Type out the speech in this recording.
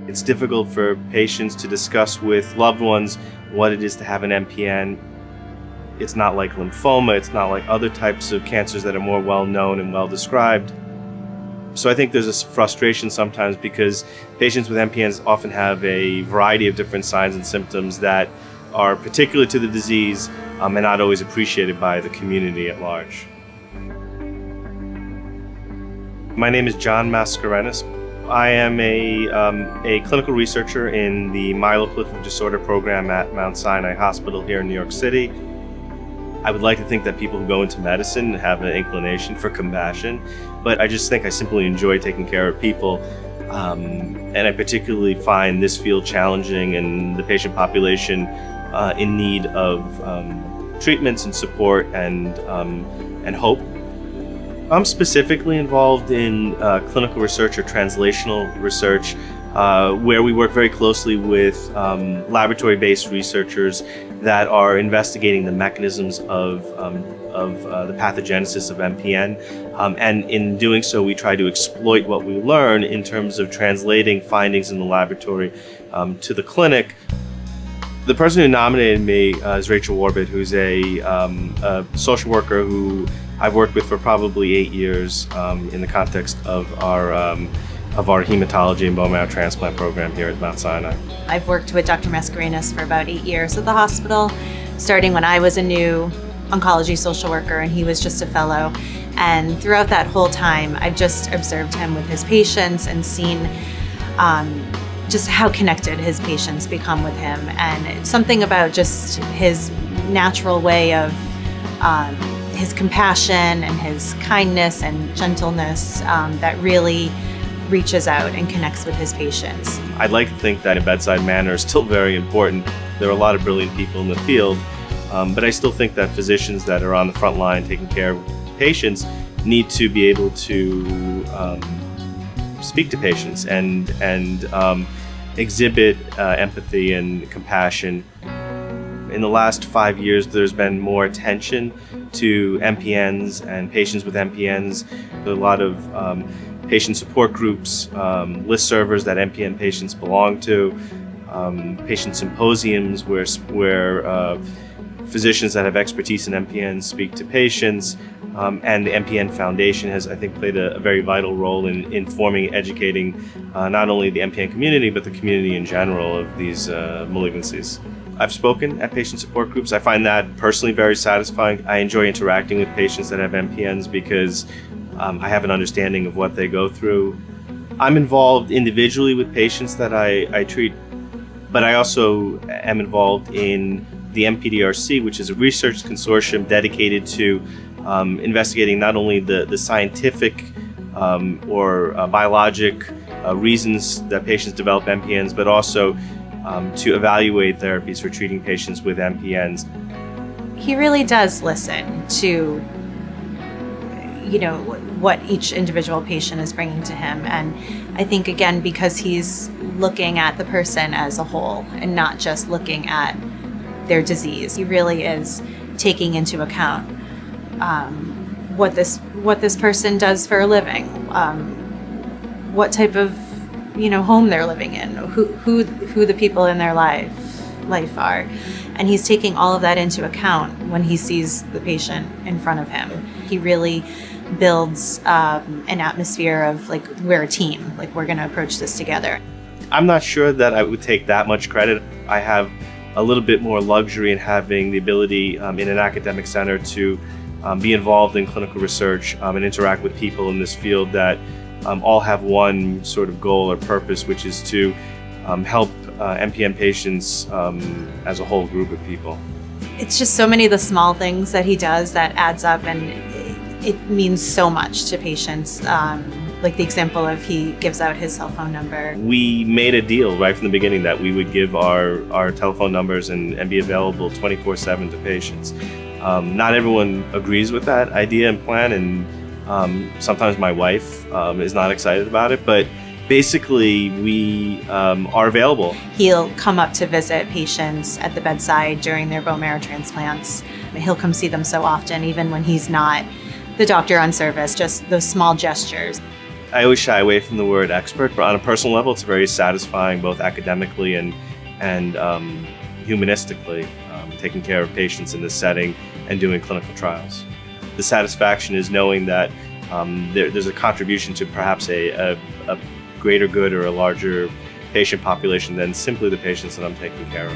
It's difficult for patients to discuss with loved ones what it is to have an MPN. It's not like lymphoma, it's not like other types of cancers that are more well known and well described. So I think there's a frustration sometimes because patients with MPNs often have a variety of different signs and symptoms that are particular to the disease and not always appreciated by the community at large. My name is John Mascarenhas. I am a clinical researcher in the myeloproliferative disorder program at Mount Sinai Hospital here in New York City. I would like to think that people who go into medicine have an inclination for compassion, but I just think I simply enjoy taking care of people. And I particularly find this field challenging and the patient population in need of treatments and support and hope. I'm specifically involved in clinical research or translational research where we work very closely with laboratory-based researchers that are investigating the mechanisms of the pathogenesis of MPN. And in doing so, we try to exploit what we learn in terms of translating findings in the laboratory to the clinic. The person who nominated me is Rachel Warbit, who's a social worker who I've worked with for probably 8 years in the context of our hematology and bone marrow transplant program here at Mount Sinai. I've worked with Dr. Mascarenhas for about 8 years at the hospital, starting when I was a new oncology social worker and he was just a fellow. And throughout that whole time, I've just observed him with his patients and seen just how connected his patients become with him. And it's something about just his natural way of his compassion and his kindness and gentleness that really reaches out and connects with his patients. I'd like to think that a bedside manner is still very important. There are a lot of brilliant people in the field, but I still think that physicians that are on the front line taking care of patients need to be able to speak to patients and exhibit empathy and compassion. In the last 5 years, there's been more attention to MPNs and patients with MPNs. There are a lot of patient support groups, listservers that MPN patients belong to, patient symposiums where physicians that have expertise in MPNs speak to patients, and the MPN Foundation has, I think, played a very vital role in informing and educating not only the MPN community, but the community in general of these malignancies. I've spoken at patient support groups. I find that personally very satisfying. I enjoy interacting with patients that have MPNs because I have an understanding of what they go through. I'm involved individually with patients that I treat, but I also am involved in the MPDRC, which is a research consortium dedicated to investigating not only the scientific or biologic reasons that patients develop MPNs, but also to evaluate therapies for treating patients with MPNs. He really does listen to, you know, what each individual patient is bringing to him. And I think, again, because he's looking at the person as a whole and not just looking at their disease, he really is taking into account what this person does for a living, what type of home they're living in, who the people in their life are. And he's taking all of that into account when he sees the patient in front of him. He really builds an atmosphere of, like, we're a team, like we're gonna approach this together. I'm not sure that I would take that much credit. I have a little bit more luxury in having the ability in an academic center to be involved in clinical research and interact with people in this field that all have one sort of goal or purpose, which is to help MPN patients as a whole group of people. It's just so many of the small things that he does that adds up, and it means so much to patients. Like the example of he gives out his cell phone number. We made a deal right from the beginning that we would give our telephone numbers and be available 24/7 to patients. Not everyone agrees with that idea and plan, and sometimes my wife is not excited about it, but basically we are available. He'll come up to visit patients at the bedside during their bone marrow transplants. He'll come see them so often, even when he's not the doctor on service, just those small gestures. I always shy away from the word expert, but on a personal level, it's very satisfying, both academically and humanistically, taking care of patients in this setting and doing clinical trials. The satisfaction is knowing that there's a contribution to perhaps a greater good or a larger patient population than simply the patients that I'm taking care of.